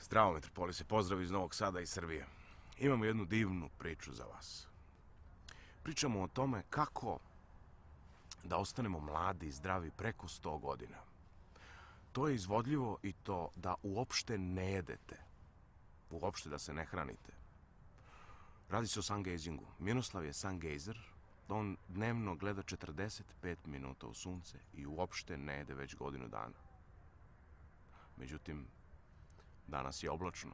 Zdravo, Metropolise, pozdrav iz Novog Sada i Srbije. Imamo jednu divnu priču za vas. Pričamo o tome kako da ostanemo mladi i zdravi preko 100 godina. To je izvodljivo i to da uopšte ne jedete, uopšte da se ne hranite. Radi se o sungazingu. Miroslav je sungazer, on dnevno gleda 45 minuta u sunce i uopšte ne jede već godinu dana. Međutim, danas je oblačno.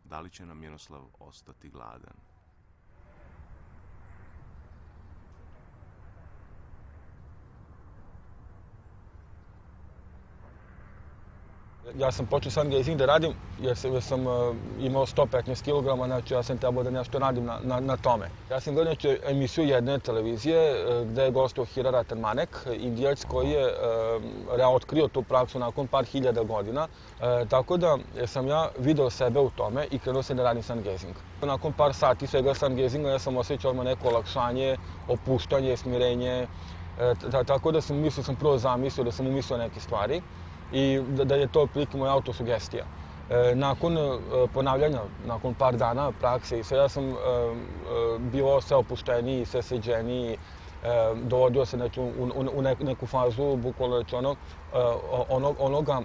Da li će nam Miroslav ostati gladan? Ja sam počeo sungazing da radim jer sam imao 115 kg, znači ja sam trebao da nešto radim na tome. Ja sam gledao emisiju jedne televizije gde je gostao Hirar Manek, Indijac koji je otkrio tu praksu nakon par hiljada godina, tako da sam ja video sebe u tome i krenuo sam da radim sungazing. Nakon par sati svega sungazinga ja sam osjećao neko olakšanje, opuštanje, smirenje, tako da sam prvo zamislio da sam umislio neke stvari i da je to otprilike moja autosugestija. Nakon ponavljanja, nakon par dana prakse i sve, ja sam bio sve opušteniji, sve sređeniji, dovodio se u neku fazu, bukvalno onoga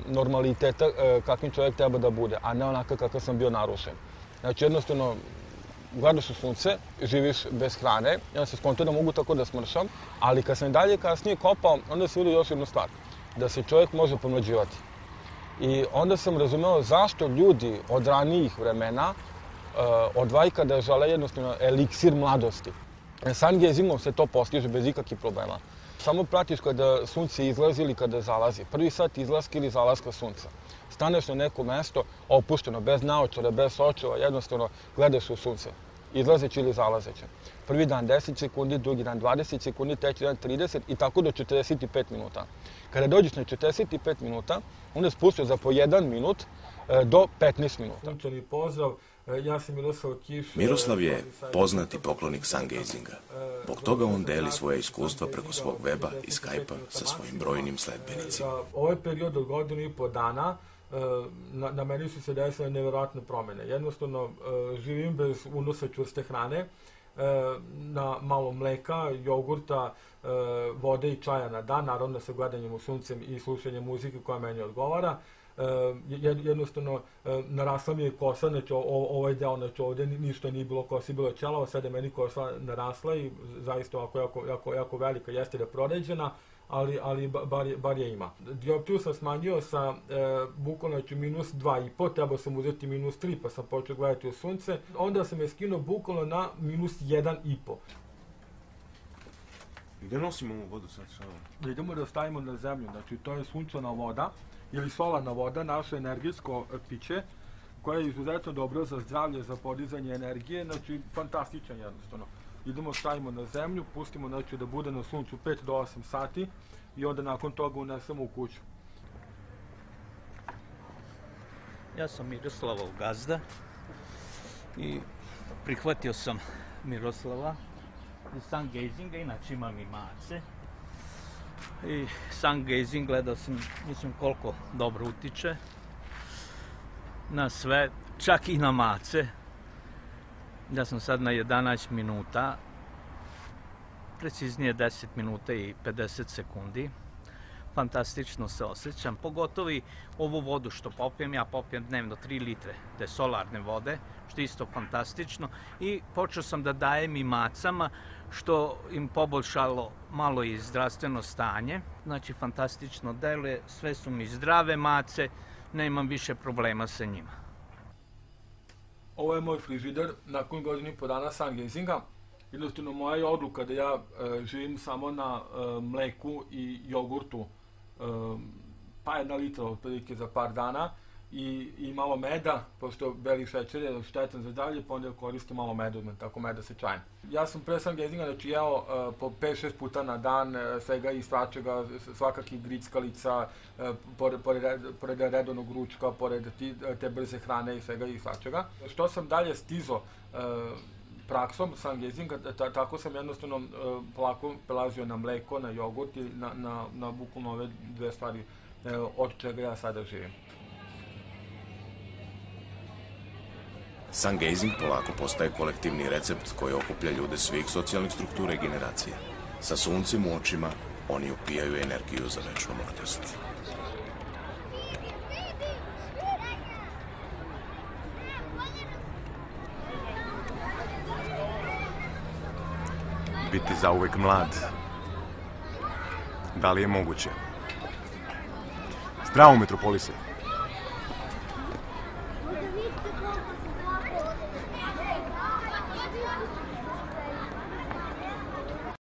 normaliteta kakvim čovjek treba da bude, a ne onaka kakav sam bio narušen. Znači jednostavno, gledaš u sunce, živiš bez hrane, ja sam skontao da mogu tako da smršam, ali kad sam dalje kasnije kopao, onda se vidio još jednu stvar, da se čovjek može pomlađivati. I onda sam razumeo zašto ljudi od ranijih vremena odvajaju kada žele jednostavno eliksir mladosti. Sungazingom se to postiže bez ikakvih problema. Samo pratiš kada sunce izlazi ili kada zalazi. Prvi sat izlaska ili zalaska sunca. Staneš na neko mesto opušteno, bez naočara, bez očeva, jednostavno gledaš u sunce. Izlazeće ili zalazeće. Prvi dan 10 sekundi, drugi dan 20 sekundi, treći dan 30 i tako do 45 minuta. Kada dođeš na 45 minuta, onda spustiš za po 1 minut do 15 minuta. Sunčani pozdrav, ja sam Miroslav Kiš. Miroslav je poznati poklonik sungazinga. Zbog toga on deli svoje iskustva preko svog weba i Skype-a sa svojim brojnim sledbenicima. Ovaj period od godinu i po dana na meni su se desile nevjerojatne promjene. Jednostavno, živim bez unosa čvrste hrane, na malo mleka, jogurta, vode i čaja na dan, naravno sa gledanjem u suncem i slušanjem muzike koja meni odgovara. Jednostavno, narasla mi je kosa, znači ovaj deo, znači ovdje ništa nije bilo kosi, bilo čelava, sada je meni kosa narasla i zaista ovako jako velika, jeste da proređena, ali bar je ima. Dioptriju sam smanjio sa bukvalno minus 2,5, trebao sam uzeti minus 3, pa sam počeo gledati u sunce. Onda sam je skinuo bukvalno na minus 1,5. Gde nosimo ovu vodu sad? Idemo da stavimo na zemlju, znači to je sunčana voda ili solarna voda, naše energetsko piće, koje je izuzetno dobro za zdravlje, za podizanje energije, znači fantastičan jednostavno. Idemo, stavimo na zemlju, pustimo znači, da bude na suncu 5 do 8 sati i onda nakon toga unesemo u kuću. Ja sam Miroslavov gazda i prihvatio sam Miroslava iz sungazinga, inače imam i mace. I sungazing gledao sam, mislim, koliko dobro utiče na sve, čak i na mace. Ja sam sad na 11 minuta, preciznije 10 minuta i 50 sekundi. Fantastično se osjećam, pogotovo i ovu vodu što popijem, ja popijem dnevno 3 litre te solarne vode, što je isto fantastično. I počeo sam da dajem i macama, što im poboljšalo malo i zdravstveno stanje. Znači, fantastično deluje, sve su mi zdrave mace, nemam više problema sa njima. Ovo je moj frižider nakon godinu i po dana sungazinga. Jednostavno, moja je odluka da ja živim samo na mleku i jogurtu, pa 1 litra otprilike za par dana i malo meda, pošto beli šećer je štetan za zdravlje, pa onda koristim malo meda, tako meda sa čajem. Ja sam pre sungazinga znači jeo po 5-6 puta na dan, svega i svačega, svakakih grickalica, pored redovnog ručka, pored te brze hrane i svega i svačega. Što sam dalje stizo praksom sungazinga, tako sam jednostavno polako prelazio na mleko, na jogurt i na bukvalno ove dve stvari od čega ja sada živim. Sungazing polako postaje kolektivni recept koji okuplja ljude svih socijalnih struktura i generacija. Sa suncem u očima, oni upijaju energiju za večnu mladost. Biti zauvek mlad. Da li je moguće? Zdravo, Metropolise.